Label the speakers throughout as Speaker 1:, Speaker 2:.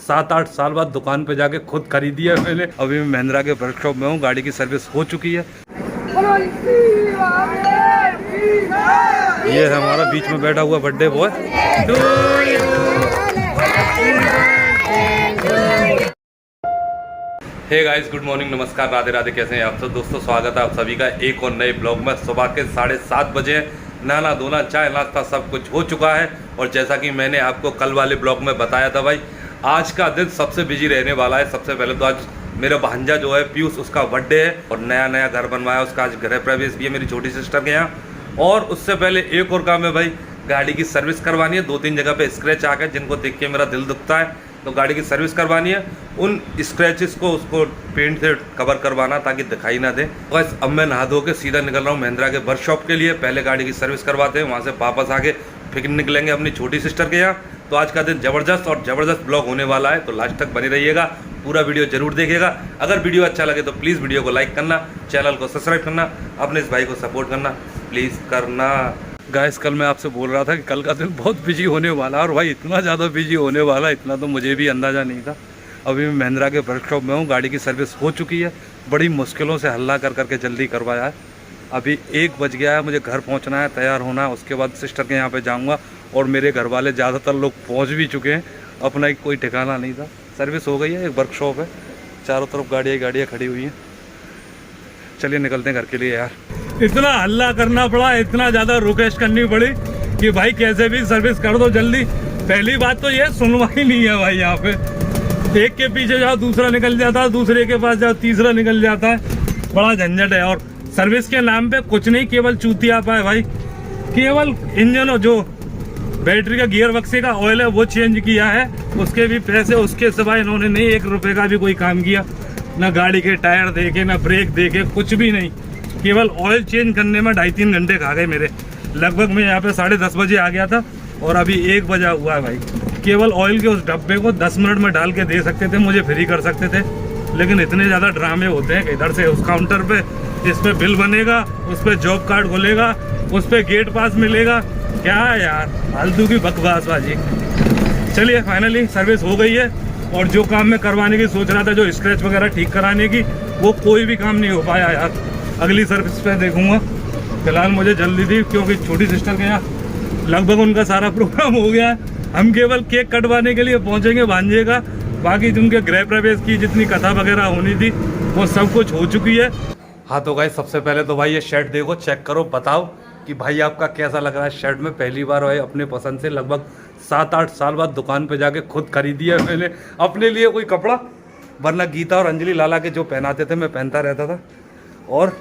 Speaker 1: 7-8 साल बाद दुकान पे जाके खुद खरीदी है मैंने। अभी मैं महिंद्रा के वर्कशॉप में हूँ, गाड़ी की सर्विस हो चुकी है। ये है हमारा बीच में बैठा हुआ birthday boy. Hey guys, good morning, नमस्कार, राधे राधे। कैसे हैं आप सब दोस्तों? स्वागत है आप सभी का एक और नए ब्लॉग में। सुबह के 7:30 बजे हैं। नहाना धोना चाय नाश्ता सब कुछ हो चुका है। और जैसा कि मैंने आपको कल वाले ब्लॉग में बताया था भाई, आज का दिन सबसे बिजी रहने वाला है। सबसे पहले तो आज मेरा भांजा जो है पीयूष, उसका बर्थडे है और नया घर बनवाया, उसका आज गृह प्रवेश भी है मेरी छोटी सिस्टर के यहाँ। और उससे पहले एक और काम है भाई, गाड़ी की सर्विस करवानी है। 2-3 जगह पे स्क्रैच आ गए जिनको देख के मेरा दिल दुखता है, तो गाड़ी की सर्विस करवानी है। उन स्क्रैचेस को उसको पेंट से कवर करवाना ताकि दिखाई ना दे। बस अब मैं नहा धो के सीधा निकल रहा हूँ महिंद्रा के वर्कशॉप के लिए। पहले गाड़ी की सर्विस करवाते हैं, वहाँ से वापस आके फिर निकलेंगे अपनी छोटी सिस्टर के यहाँ। तो आज का दिन ज़बरदस्त ब्लॉग होने वाला है, तो लास्ट तक बने रहिएगा, पूरा वीडियो जरूर देखिएगा। अगर वीडियो अच्छा लगे तो प्लीज़ वीडियो को लाइक करना, चैनल को सब्सक्राइब करना, अपने इस भाई को सपोर्ट करना प्लीज़ करना। गाइस, कल मैं आपसे बोल रहा था कि कल का दिन बहुत बिजी होने वाला है, और भाई इतना ज़्यादा बिजी होने वाला, इतना तो मुझे भी अंदाज़ा नहीं था। अभी मैं महिंद्रा के वर्कशॉप में हूँ, गाड़ी की सर्विस हो चुकी है। बड़ी मुश्किलों से हल्ला कर करके जल्दी करवाया है। अभी 1 बज गया है, मुझे घर पहुँचना है, तैयार होना है, उसके बाद सिस्टर के यहाँ पे जाऊँगा। और मेरे घर वाले ज़्यादातर लोग पहुँच भी चुके हैं, अपना एक कोई ठिकाना नहीं था। सर्विस हो गई है, एक वर्कशॉप है, चारों तरफ गाड़ियाँ खड़ी हुई हैं। चलिए निकलते हैं घर के लिए यार। इतना हल्ला करना पड़ा, इतना ज़्यादा रिक्वेस्ट करनी पड़ी कि भाई कैसे भी सर्विस कर दो जल्दी। पहली बात तो ये सुनवाई नहीं है भाई, यहाँ पे एक के पीछे जाओ दूसरा निकल जाता है, दूसरे के पास जाओ तीसरा निकल जाता है, बड़ा झंझट है। और सर्विस के नाम पे कुछ नहीं, केवल चूतिया पाए भाई। केवल इंजन और जो बैटरी का गियर बक्से का ऑयल है वो चेंज किया है, उसके भी पैसे, उसके सिवाय इन्होंने नहीं 1 रुपये का भी कोई काम किया। ना गाड़ी के टायर देखे, ना ब्रेक देखे, कुछ भी नहीं। केवल ऑयल चेंज करने में 2.5-3 घंटे खा गए मेरे। लगभग मैं यहाँ पे 10:30 बजे आ गया था और अभी 1 बजा हुआ है भाई। केवल ऑयल के उस डब्बे को 10 मिनट में डाल के दे सकते थे, मुझे फ्री कर सकते थे, लेकिन इतने ज़्यादा ड्रामे होते हैं कि इधर से उस काउंटर पे इस पर बिल बनेगा, उस पर जॉब कार्ड खुलेगा, उस पर गेट पास मिलेगा। क्या यार, फालतू की बकवासबाजी। चलिए फाइनली सर्विस हो गई है, और जो काम मैं करवाने की सोच रहा था, जो स्क्रैच वगैरह ठीक कराने की, वो कोई भी काम नहीं हो पाया यार। अगली सर्विस पे देखूंगा। फिलहाल मुझे जल्दी थी क्योंकि छोटी सिस्टर के यहाँ लगभग उनका सारा प्रोग्राम हो गया है। हम केवल केक कटवाने के लिए पहुँचेंगे भांजे का। बाकी उनके गृह प्रवेश की जितनी कथा वगैरह होनी थी वो सब कुछ हो चुकी है। हाँ तो गाइस, सबसे पहले तो भाई ये शर्ट देखो, चेक करो, बताओ कि भाई आपका कैसा लग रहा है। शर्ट में पहली बार भाई अपने पसंद से लगभग 7-8 साल बाद दुकान पे जाके खुद खरीदी है मैंने अपने लिए कोई कपड़ा। वरना गीता और अंजलि लाला के जो पहनाते थे मैं पहनता रहता था। और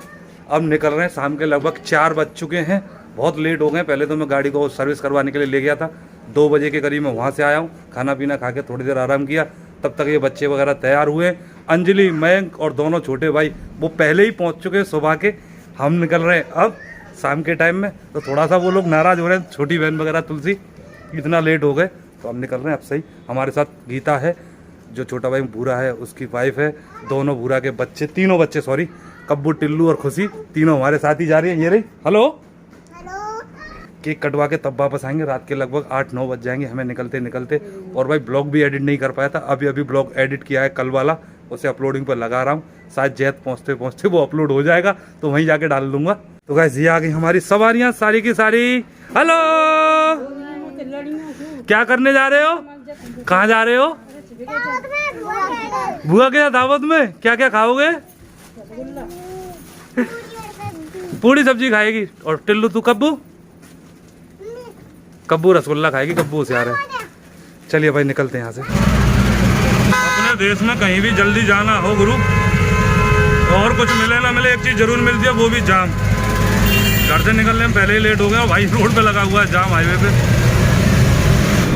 Speaker 1: अब निकल रहे हैं, शाम के लगभग 4 बज चुके हैं, बहुत लेट हो गए। पहले तो मैं गाड़ी को सर्विस करवाने के लिए ले गया था, 2 बजे के करीब मैं वहाँ से आया हूँ। खाना पीना खा के थोड़ी देर आराम किया, तब तक ये बच्चे वगैरह तैयार हुए। अंजलि, मयंक और दोनों छोटे भाई वो पहले ही पहुँच चुके हैं सुबह के। हम निकल रहे हैं अब शाम के टाइम में, तो थोड़ा सा वो लोग नाराज़ हो रहे हैं, छोटी बहन वगैरह तुलसी, इतना लेट हो गए। तो हम निकल रहे हैं अब सही। हमारे साथ गीता है, जो छोटा भाई भूरा है उसकी वाइफ है, दोनों भूरा के बच्चे, तीनों बच्चे सॉरी, कब्बू, टिल्लू और खुशी, तीनों हमारे साथ ही जा रही है। ये रही, हेलो। केक कटवा के तब वापस आएंगे, रात के लगभग 8-9 बज जाएंगे हमें निकलते। और भाई ब्लॉग भी एडिट नहीं कर पाया था, अभी ब्लॉग एडिट किया है कल वाला, उसे अपलोडिंग पर लगा रहा हूँ। शायद जैत पहुँचते वो अपलोड हो जाएगा, तो वहीं जाके डाल दूंगा। तो गाइस ये आ गई हमारी सवारियाँ सारी की सारी। हेलो, क्या करने जा रहे हो? कहाँ जा रहे हो? बुआ के दावत में क्या क्या खाओगे? पूरी सब्जी खाएगी। और टिल्लू तू? कब्बू रसगुल्ला खाएगी, कब्बू होशियार है। चलिए भाई निकलते हैं यहाँ से। अपने देश में कहीं भी जल्दी जाना हो गुरु, और कुछ मिले ना मिले, एक चीज़ जरूर मिलती है, वो भी जाम। घर से निकलने में पहले ही लेट हो गया भाई, रोड पे लगा हुआ है जाम, हाईवे पे।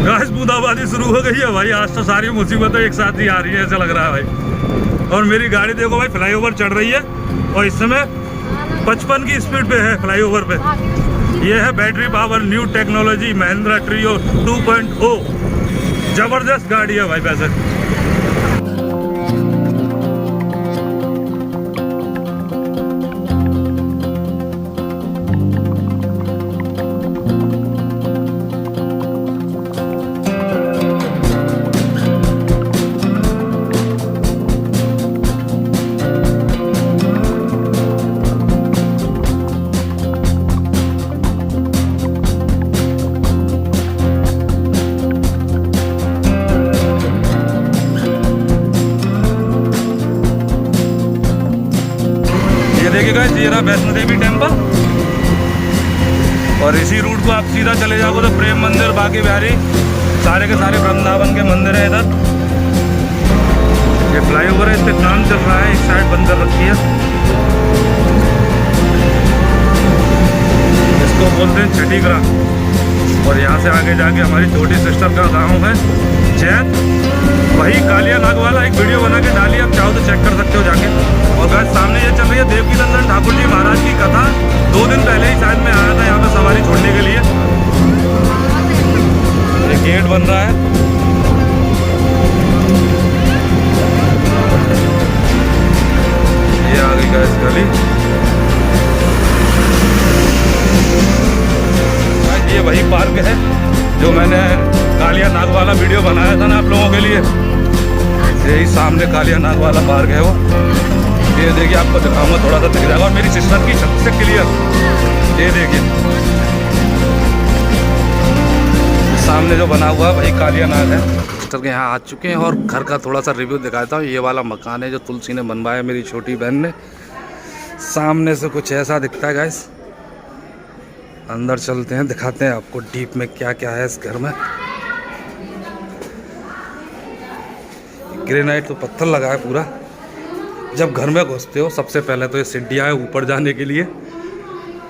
Speaker 1: गाइस बूंदाबांदी शुरू हो गई है भाई, आज तो सारी मुसीबतें एक साथ ही आ रही है ऐसा लग रहा है भाई। और मेरी गाड़ी देखो भाई, फ्लाईओवर चढ़ रही है और इस समय 55 की स्पीड पे है फ्लाईओवर पे। ये है battery power new technology Mahindra trio 2.0। जबरदस्त गाड़ी है भाई वैसे। देखिए गाइस, ये रहा वैष्णो देवी टेम्पल। और इसी रूट को आप सीधा चले जाओगे तो प्रेम मंदिर, बाकी बिहारी, सारे के सारे वृंदावन के मंदिर हैं इधर। ये फ्लाईओवर है, इस पे काम चल रहा है, एक साइड बंद कर रखी है। इसको बोलते हैं छठीगरा। और यहाँ से आगे जाके हमारी छोटी सिस्टर का गांव है जैन। वही कालिया नाग वाला एक वीडियो बना के डाली, आप चाहो तो चेक कर सकते हो जाके। और गाइस सामने ये चल रही है देवकी नंदन ठाकुर जी महाराज की कथा। 2 दिन पहले ही शायद मैं आया था यहाँ पे सवारी छोड़ने के लिए। ये गेट बन रहा है। ये आ गई गाइस गली। ये वही पार्क है जो मैंने कालिया नाग वाला वीडियो बनाया था ना आप लोगों के लिए। यही सामने कालिया नाग वाला पार्क है वो। ये देखिए, आपको दिखाऊंगा, थोड़ा सा दिख जाएगा। और मेरी सिस्टर की छत से क्लियर, ये देखिए सामने जो बना हुआ है वही कालिया नाग है। सिस्टर के यहाँ आ चुके हैं और घर का थोड़ा सा रिव्यू दिखाता हूँ। ये वाला मकान है जो तुलसी ने बनवाया, मेरी छोटी बहन ने। सामने से कुछ ऐसा दिखता है गाइस। अंदर चलते हैं, दिखाते हैं आपको डीप में क्या क्या है इस घर में। ग्रेनाइट तो पत्थर लगा है पूरा। जब घर में घुसते हो सबसे पहले तो ये सीढ़ियाँ हैं ऊपर जाने के लिए।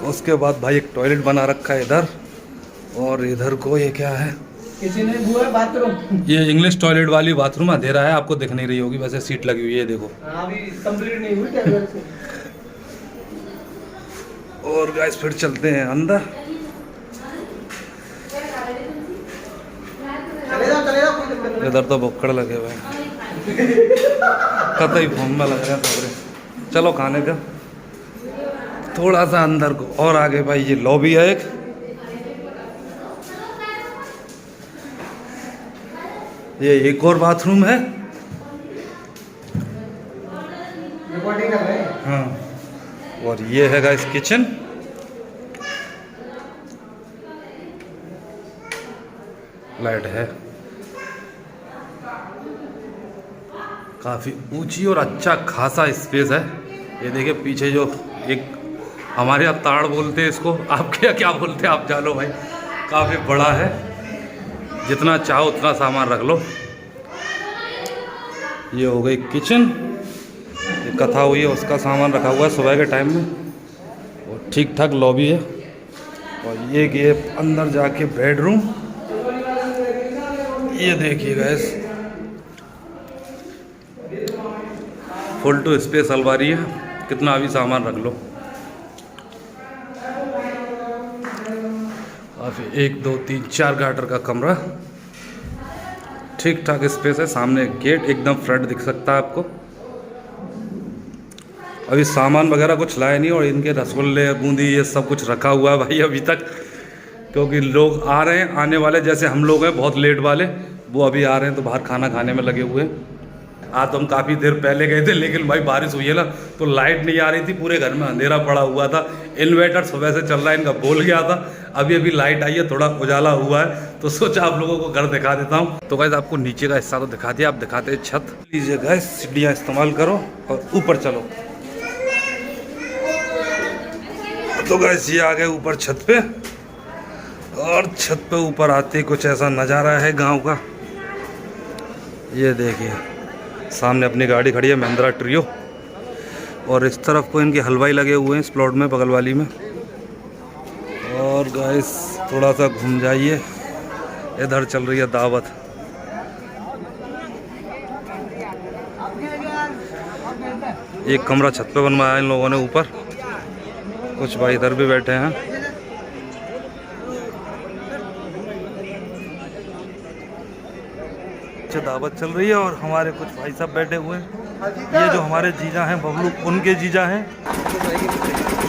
Speaker 1: उसके बाद भाई एक टॉयलेट बना रखा है इधर। और इधर को ये क्या है,
Speaker 2: किसी ने वो है बाथरूम।
Speaker 1: ये इंग्लिश टॉयलेट वाली बाथरूम अंधेरा है, आपको दिख नहीं रही होगी, वैसे सीट लगी हुई है, देखो।
Speaker 2: अभी कंप्लीट नहीं हुई टेबल से।
Speaker 1: और गाइस फिर चलते हैं अंदर। इधर तो भुक्कड़ लगे हुए हैं, कतई फॉर्म में लग रहे हैं सबरे। चलो खाने का थोड़ा सा अंदर को और आगे भाई ये लॉबी है एक। ये एक और बाथरूम है।
Speaker 2: रिकॉर्डिंग कर रहे हैं।
Speaker 1: हाँ, और ये है गाइस किचन। लाइट है, काफ़ी ऊंची और अच्छा खासा स्पेस है। ये देखिए पीछे जो एक हमारे यहाँ ताड़ बोलते हैं इसको, आपके यहाँ क्या बोलते हैं आप जानो भाई। काफ़ी बड़ा है, जितना चाहो उतना सामान रख लो। ये हो गई किचन। ये कथा हुई है उसका सामान रखा हुआ है सुबह के टाइम में। और ठीक ठाक लॉबी है। और ये अंदर जाके बेडरूम। ये देखिए गाइस, फुल टू स्पेस अलमारी है, कितना भी सामान रख लो। काफ़ी 1 2 3 4 गाटर का कमरा, ठीक ठाक स्पेस है। सामने गेट एकदम फ्रंट दिख सकता है आपको। अभी सामान वगैरह कुछ लाए नहीं। और इनके रसगुल्ले बूंदी ये सब कुछ रखा हुआ है भाई अभी तक, क्योंकि लोग आ रहे हैं, आने वाले जैसे हम लोग हैं बहुत लेट वाले, वो अभी आ रहे हैं तो बाहर खाना खाने में लगे हुए हैं। आज तो हम काफ़ी देर पहले गए थे, लेकिन भाई बारिश हुई है ना तो लाइट नहीं आ रही थी, पूरे घर में अंधेरा पड़ा हुआ था। इन्वर्टर सुबह से चल रहा है, इनका बोल गया था। अभी अभी लाइट आई है, थोड़ा उजाला हुआ है, तो सोचा आप लोगों को घर दिखा देता हूँ। तो गाइस आपको नीचे का हिस्सा तो दिखा दिया, आप दिखाते हैं छत। लीजिए गाइस, सीढ़ियाँ इस्तेमाल करो और ऊपर चलो। तो गाइस ये आ गए ऊपर छत पे। और छत पे ऊपर आते ही कुछ ऐसा नज़ारा है गांव का। ये देखिए सामने अपनी गाड़ी खड़ी है महिंद्रा ट्रियो। और इस तरफ को इनके हलवाई लगे हुए हैं इस प्लॉट में, बगल वाली में। और गाइस थोड़ा सा घूम जाइए, इधर चल रही है दावत। एक कमरा छत पे बनवाया इन लोगों ने ऊपर। कुछ भाई इधर भी बैठे हैं। दावत चल रही है और हमारे कुछ भाई साहब बैठे हुए हैं। ये जो हमारे जीजा हैं बबलू, उनके जीजा हैं।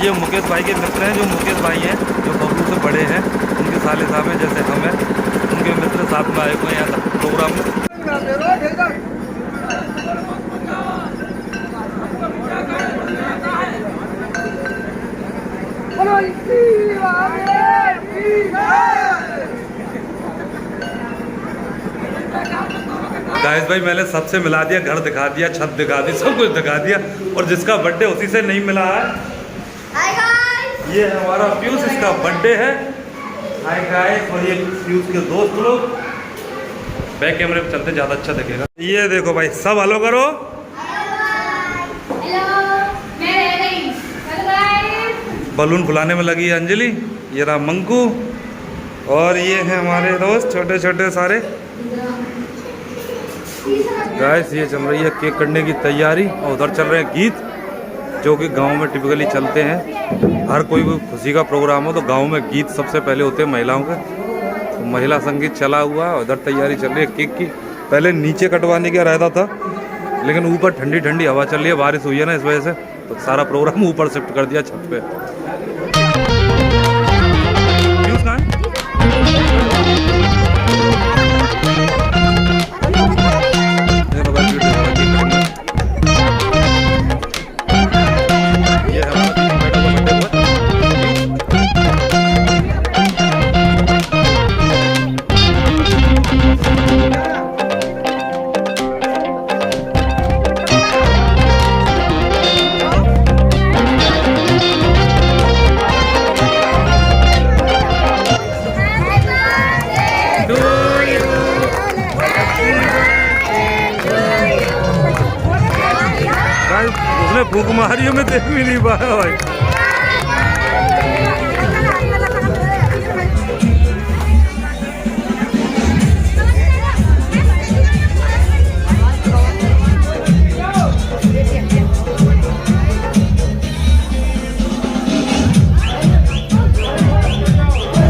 Speaker 1: ये मुकेश भाई के मित्र हैं, जो मुकेश भाई हैं जो बबलू से बड़े हैं, उनके साले साहब हैं जैसे हम हैं। उनके मित्र साथ में आए हुए हैं यहाँ तक प्रोग्राम में। गाइस भाई मैंने सबसे मिला दिया, घर दिखा दिया, छत दिखा दी, सब कुछ दिखा दिया, और जिसका बर्थडे उसी से नहीं मिला है। ये हमारा पीयूष, इसका बर्थडे है। हाय गाइस, और ये पीयूष के दोस्त लोग। बैक कैमरे पे चलते ज़्यादा अच्छा दिखेगा। ये देखो भाई, सब हेलो करो। बलून फुलाने में लगी है अंजलि। ये रहा मंकू, और ये हैं हमारे दोस्त छोटे छोटे सारे। गाइस ये चल रही है केक कटने की तैयारी, और उधर चल रहे हैं गीत, जो कि गांव में टिपिकली चलते हैं। हर कोई खुशी का प्रोग्राम हो तो गांव में गीत सबसे पहले होते हैं महिलाओं के। तो महिला संगीत चला हुआ, उधर तैयारी चल रही है केक की। पहले नीचे कटवाने का रहता था, लेकिन ऊपर ठंडी ठंडी हवा चल रही है, बारिश हुई है ना, इस वजह से तो सारा प्रोग्राम ऊपर शिफ्ट कर दिया छत पे। उसने फूक मारी, में देख भी नहीं पाया भाई।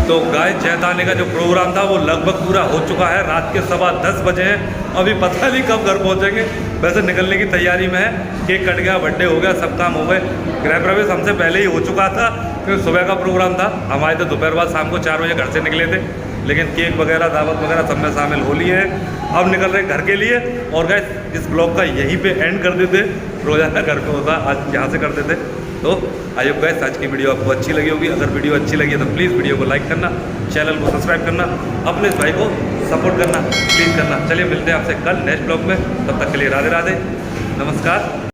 Speaker 1: तो गाय जैताने का जो प्रोग्राम था वो लगभग पूरा हो चुका है। रात के 10:15 बजे हैं, अभी पता नहीं कब घर पहुंचेंगे। वैसे निकलने की तैयारी में है। केक कट गया, बर्थडे हो गया, सब काम हो गए। गृह प्रवेश हमसे पहले ही हो चुका था, क्योंकि सुबह का प्रोग्राम था। हम आए थे दोपहर बाद, शाम को 4 बजे घर से निकले थे, लेकिन केक वगैरह दावत वगैरह सब में शामिल हो लिए हैं। अब निकल रहे घर के लिए। और गाइस इस ब्लॉग का यहीं पे एंड कर देते, रोजाना घर पे होता, आज यहाँ से कर देते। तो आई होप गाइस आज की वीडियो आपको अच्छी लगी होगी। अगर वीडियो अच्छी लगी है तो प्लीज़ वीडियो को लाइक करना, चैनल को सब्सक्राइब करना, अपने इस भाई को सपोर्ट करना प्लीज़ करना। चलिए मिलते हैं आपसे कल नेक्स्ट ब्लॉग में, तब तक के लिए राधे राधे, नमस्कार।